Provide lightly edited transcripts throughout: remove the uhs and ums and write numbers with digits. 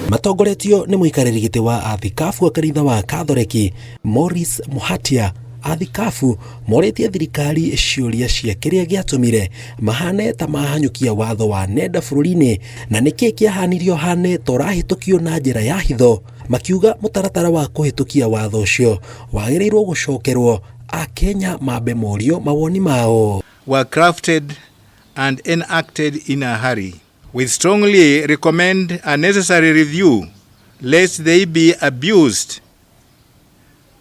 Matongoretio nĩ mũikarĩri gĩtĩ wa Athikabu wa kanitha wa Kathoreki Morris Muhatia. Athikabu morĩtie thirikari ciũria cia kĩrĩa gĩatũmire mahane ta mahanyũkia watho wa nenda bũrũri-inĩ na nĩkĩĩ kĩahanirio hane torahĩtũkio na njĩra ya hitho, makiuga mũtaratara wa kũhĩtũkia watho ũcio wagĩrĩirwo gũcokerwo, Akenya mambe morio mawoni mao. Were crafted and enacted in a hurry. We strongly recommend a necessary review lest they be abused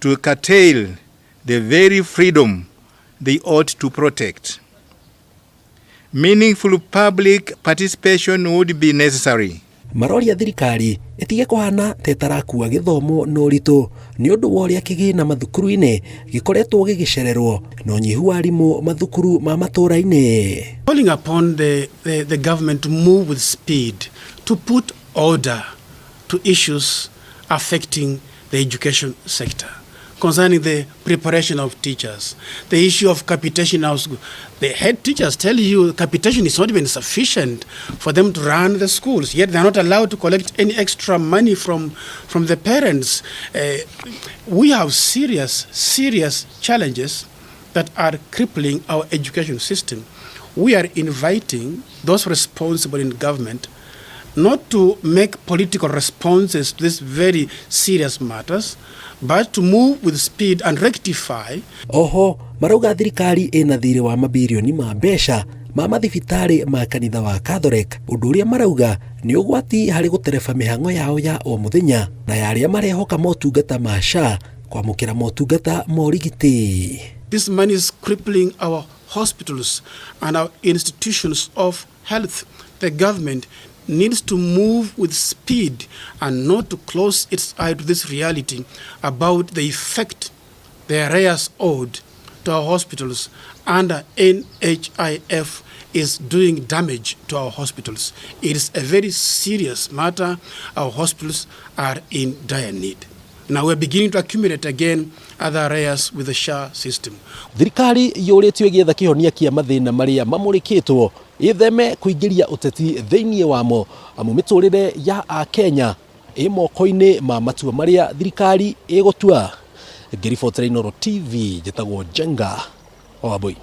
to curtail the very freedom they ought to protect. Meaningful public participation would be necessary. Maroria thirikari itige kũhana tetarakuwa gĩthomo no ritũ nĩ ũndũ wa ũrĩa kĩgĩna mathukuru-inĩ gĩkoretwo gĩgĩcererwo na ũnyihu wa arimũ mathukuru ma matũũra-inĩ. Calling upon the government to move with speed to put order to issues affecting the education sector. Concerning the preparation of teachers, the issue of capitation of school. The head teachers tell you capitation is not even sufficient for them to run the schools, yet they are not allowed to collect any extra money from the parents. We have serious challenges that are crippling our education system. We are inviting those responsible in government not to make political responses to these very serious matters, but to move with speed and rectify. Oho, marauga thirikari ĩna thirĩ wa mabilioni ma mbeca ma mathibitarĩ ma kanitha wa Catholic, ũndũ ũrĩa marauga nĩ ũgwati harĩ gũtereba mĩhang'o yao ya o mũthenya na ya arĩa marehoka motungata ma SHA kwamũkĩra motungata ma ũrigiti. This money is crippling our hospitals and our institutions of health. The government needs to move with speed and not to close its eye to this reality about the effect the arrears owed to our hospitals under NHIF is doing damage to our hospitals. It is a very serious matter. Our hospitals are in dire need. Now we're beginning to accumulate again other arrears with the SHA system. Thirikari yũrĩtio ĩgĩetha kĩhonia kĩa mathĩna marĩa mamũrĩkĩtwo ĩtheme kũingĩria ũteti thĩinĩ wamo amu mĩtũrĩre ya Akenya ĩ moko-inĩ ma matua marĩa thirikari ĩgũtua. Ngĩribotera Inooro TV njĩtagwo Jenga Wambui.